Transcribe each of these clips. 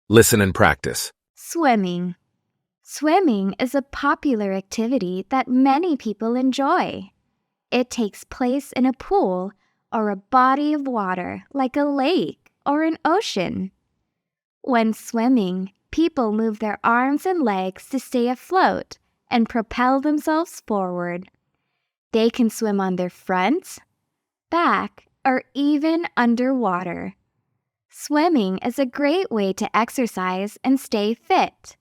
Listen and practice. Swimming. Swimming is a popular activity that many people enjoy. It takes place in a pool or a body of water like a lake or an ocean. When swimming, people move their arms and legs to stay afloat and propel themselves forward. They can swim on their front, back, or even underwater. Swimming is a great way to exercise and stay fit.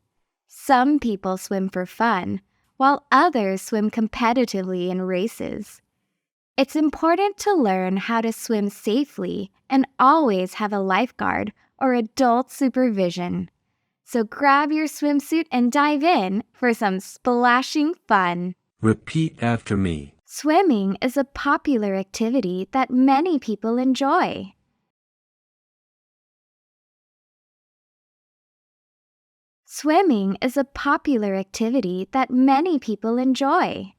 Some people swim for fun, while others swim competitively in races. It's important to learn how to swim safely and always have a lifeguard or adult supervision. So grab your swimsuit and dive in for some splashing fun. Repeat after me. Swimming is a popular activity that many people enjoy. Swimming is a popular activity that many people enjoy.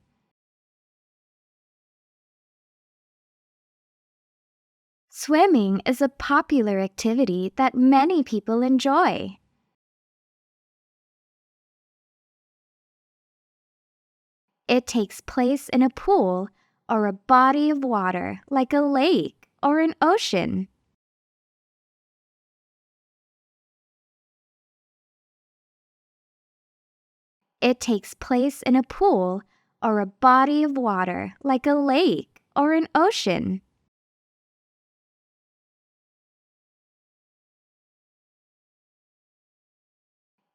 Swimming is a popular activity that many people enjoy. It takes place in a pool or a body of water like a lake or an ocean. It takes place in a pool or a body of water like a lake or an ocean.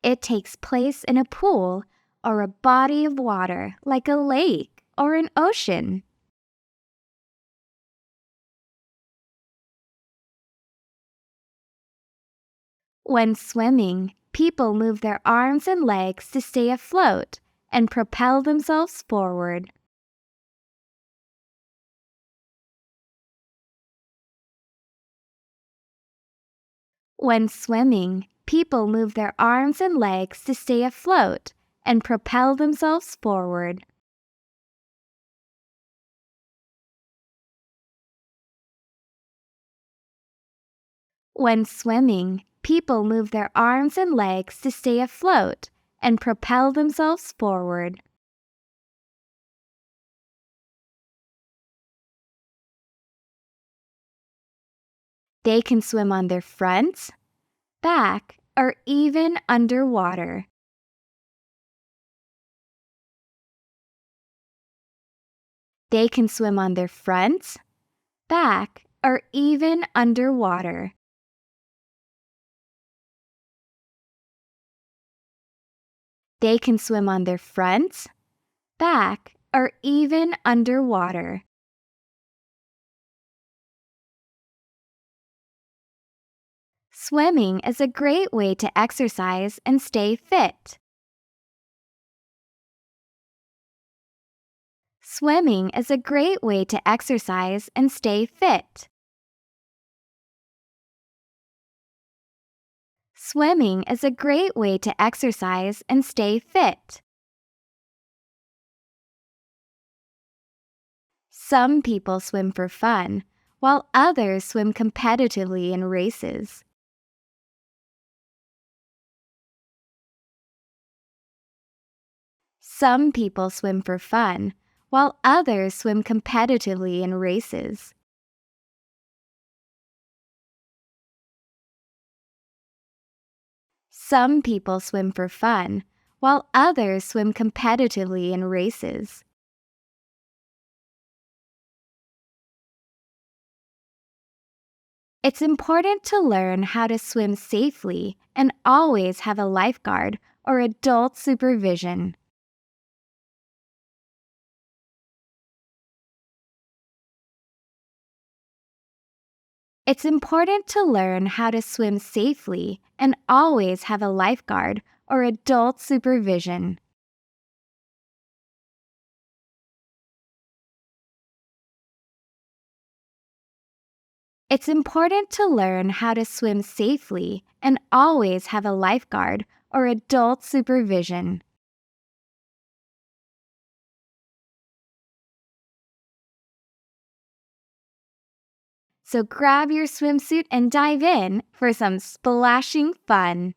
It takes place in a pool or a body of water like a lake or an ocean. When swimming, people move their arms and legs to stay afloat and propel themselves forward. When swimming, people move their arms and legs to stay afloat and propel themselves forward. When swimming, people move their arms and legs to stay afloat and propel themselves forward. They can swim on their front, back, or even underwater. They can swim on their front, back, or even underwater. They can swim on their front, back, or even underwater. Swimming is a great way to exercise and stay fit. Swimming is a great way to exercise and stay fit. Swimming is a great way to exercise and stay fit. Some people swim for fun, while others swim competitively in races. Some people swim for fun, while others swim competitively in races. Some people swim for fun, while others swim competitively in races. It's important to learn how to swim safely and always have a lifeguard or adult supervision. It's important to learn how to swim safely and always have a lifeguard or adult supervision. It's important to learn how to swim safely and always have a lifeguard or adult supervision. So grab your swimsuit and dive in for some splashing fun.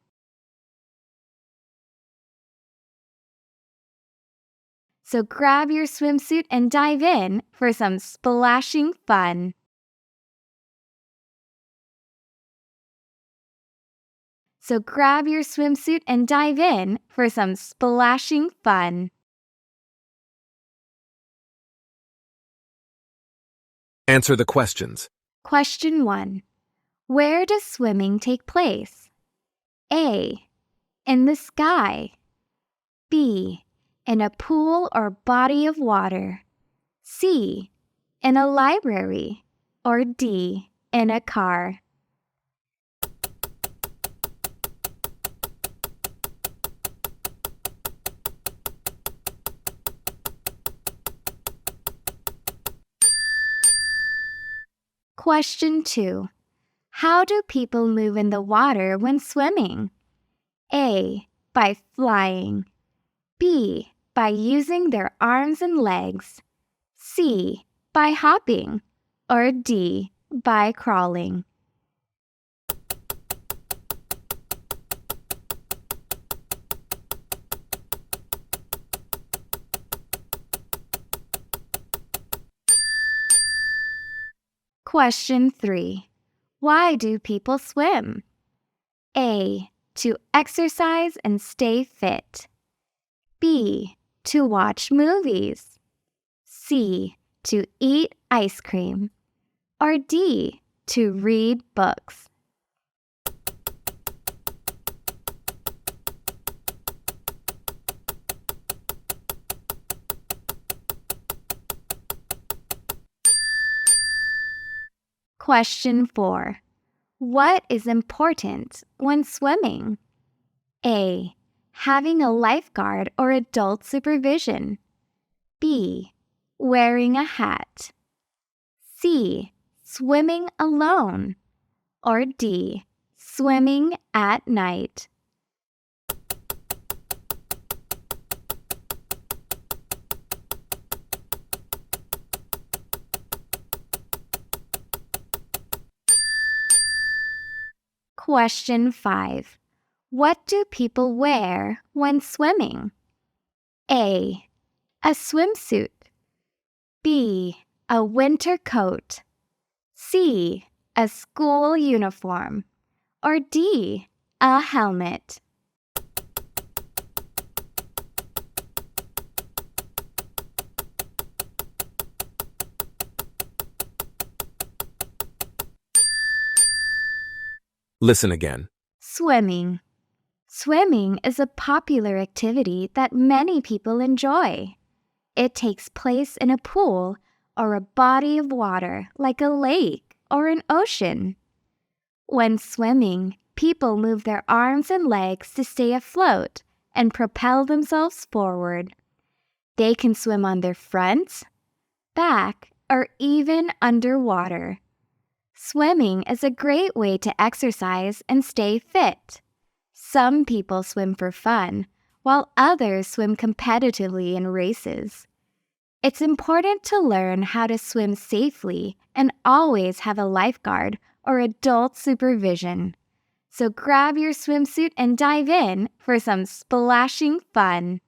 So grab your swimsuit and dive in for some splashing fun. So grab your swimsuit and dive in for some splashing fun. Answer the questions. Question 1. Where does swimming take place? A. In the sky. B. In a pool or body of water. C. In a library. Or D. In a car. Question 2. How do people move in the water when swimming? A. By flying. B. By using their arms and legs. C. By hopping. Or D. By crawling. Question 3. Why do people swim? A. To exercise and stay fit. B. To watch movies. C. To eat ice cream. Or D. To read books. Question 4. What is important when swimming? A. Having a lifeguard or adult supervision. B. Wearing a hat. C. Swimming alone. Or D. Swimming at night. Question 5. What do people wear when swimming? A. A swimsuit. B. A winter coat. C. A school uniform. Or D. A helmet. Listen again. Swimming. Swimming is a popular activity that many people enjoy. It takes place in a pool or a body of water like a lake or an ocean. When swimming, people move their arms and legs to stay afloat and propel themselves forward. They can swim on their front, back, or even underwater. Swimming is a great way to exercise and stay fit. Some people swim for fun, while others swim competitively in races. It's important to learn how to swim safely and always have a lifeguard or adult supervision. So grab your swimsuit and dive in for some splashing fun.